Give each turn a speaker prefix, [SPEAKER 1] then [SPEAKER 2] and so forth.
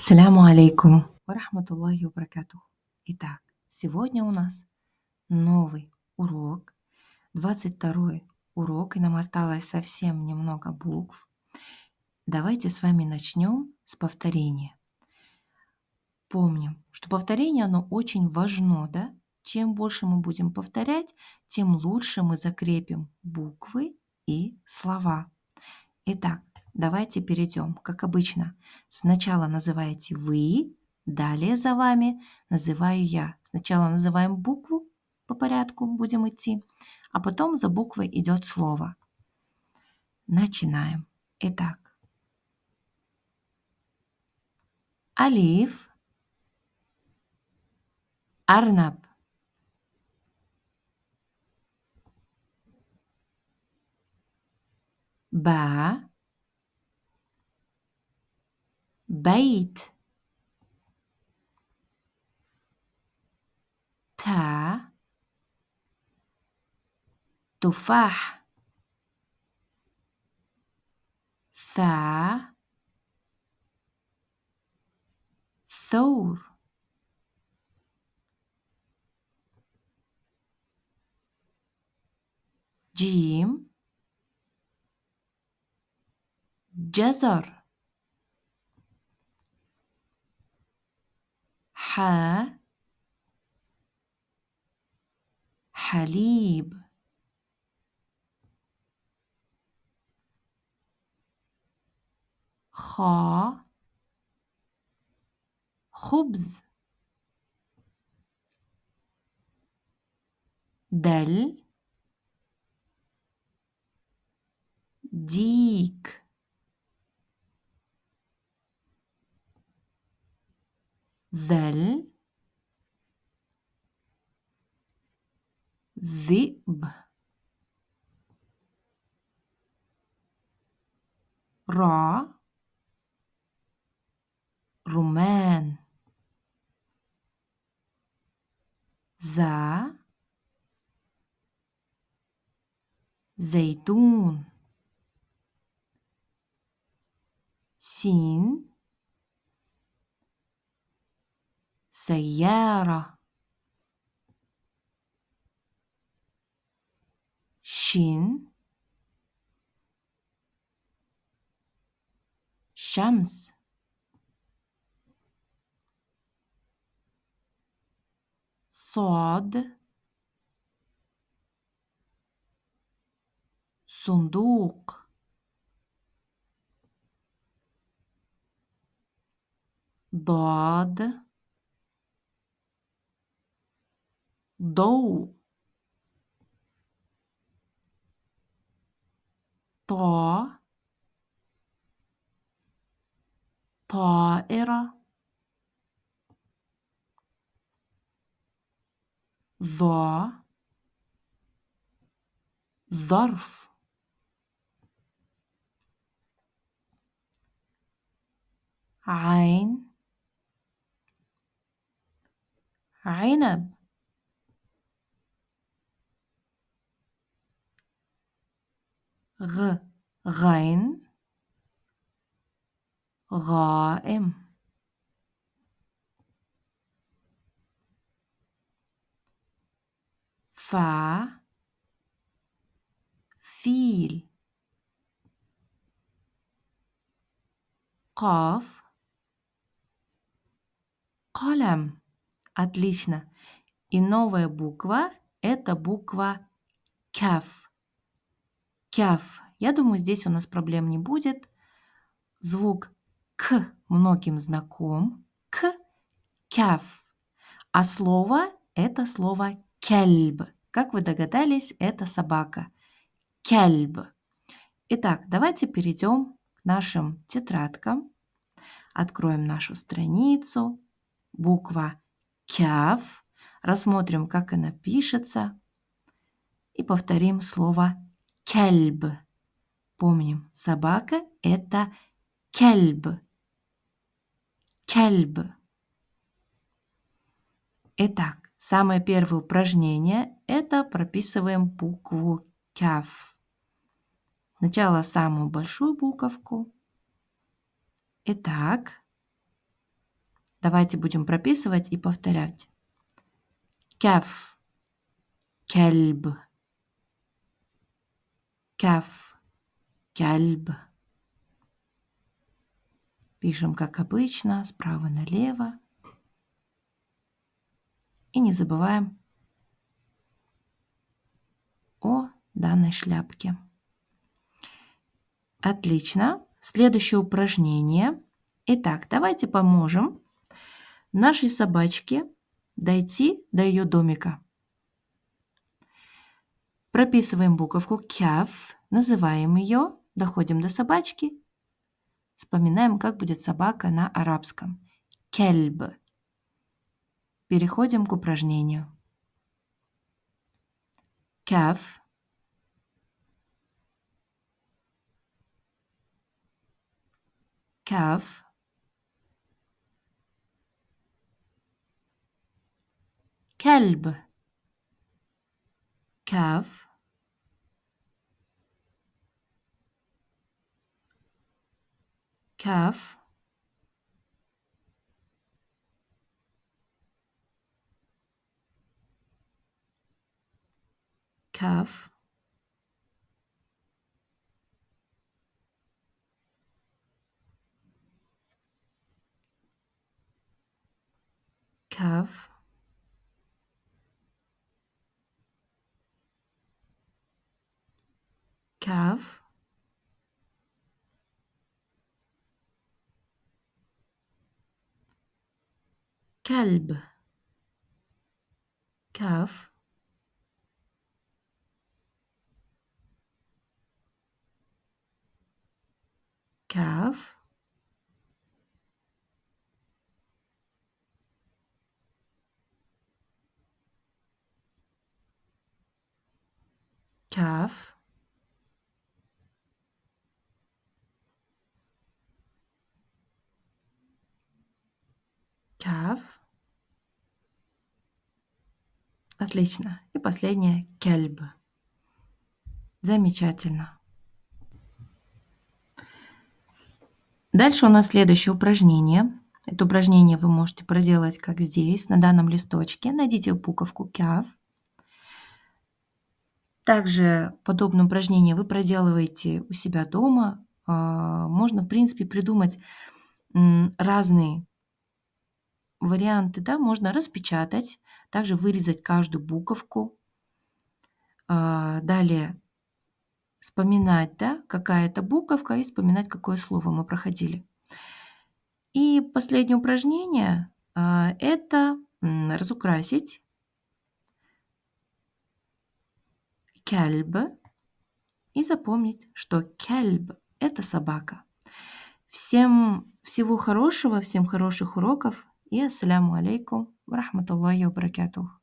[SPEAKER 1] Ассаляму алейкум ва рахматуллахи ва баракатуху. Итак, сегодня у нас новый урок, 22-й урок, и нам осталось совсем немного букв. Давайте с вами начнем с повторения. Помним, что повторение, оно очень важно, да? Чем больше мы будем повторять, тем лучше мы закрепим буквы и слова. Итак, давайте перейдем, как обычно. Сначала называете вы, далее за вами называю я. Сначала называем букву, по порядку будем идти, а потом за буквой идет слово. Начинаем. Итак, алиф, арнаб, ба, бейт, та, туфах, ثا ثور جيم جزر حا حليب خا خبز دل ديك ذل ذئب را رمان زا زيتون سين سيارة شين شمس صاد صندوق ضاد ضوء طا طائرة ظا ظرف عين عنب غين غائم فا فيل قاف قلم. Отлично. И новая буква – это буква кяф. Кяф. Я думаю, здесь у нас проблем не будет. Звук к многим знаком. К – кяф. А слово – это слово кельб. Как вы догадались, это собака. Кельб. Итак, давайте перейдем к нашим тетрадкам. Откроем нашу страницу. Буква кяф. Рассмотрим, как она пишется. И повторим слово кельб. Помним, собака – это кельб. Кельб. Итак, самое первое упражнение – это прописываем букву кяф. Сначала самую большую буковку. Итак, Давайте будем прописывать и повторять. Каф, кельб, каф, кельб. Пишем, как обычно, справа налево. И не забываем о данной шляпке. Отлично. Следующее упражнение. Итак, давайте поможем нашей собачке дойти до ее домика. Прописываем буковку кяф, называем ее, доходим до собачки, вспоминаем, как будет собака на арабском. Кельб. Переходим к упражнению. Кяф, кяф, кельб, кяф, كاف كاف كاف كاف كلب كاف كاف كاف كاف. Отлично. И последнее кельб. Замечательно. Дальше у нас следующее упражнение. Это упражнение вы можете проделать как здесь, на данном листочке. Найдите буковку кяв. Также подобное упражнение вы проделываете у себя дома. Можно, в принципе, придумать разные варианты, да, можно распечатать, также вырезать каждую буковку. Далее вспоминать, да, какая это буковка, и вспоминать, какое слово мы проходили. И последнее упражнение это разукрасить кельб и запомнить, что кельб – это собака. Всем всего хорошего, всем хороших уроков и ассаляму алейкум ва рахматуллахи ва баракатух.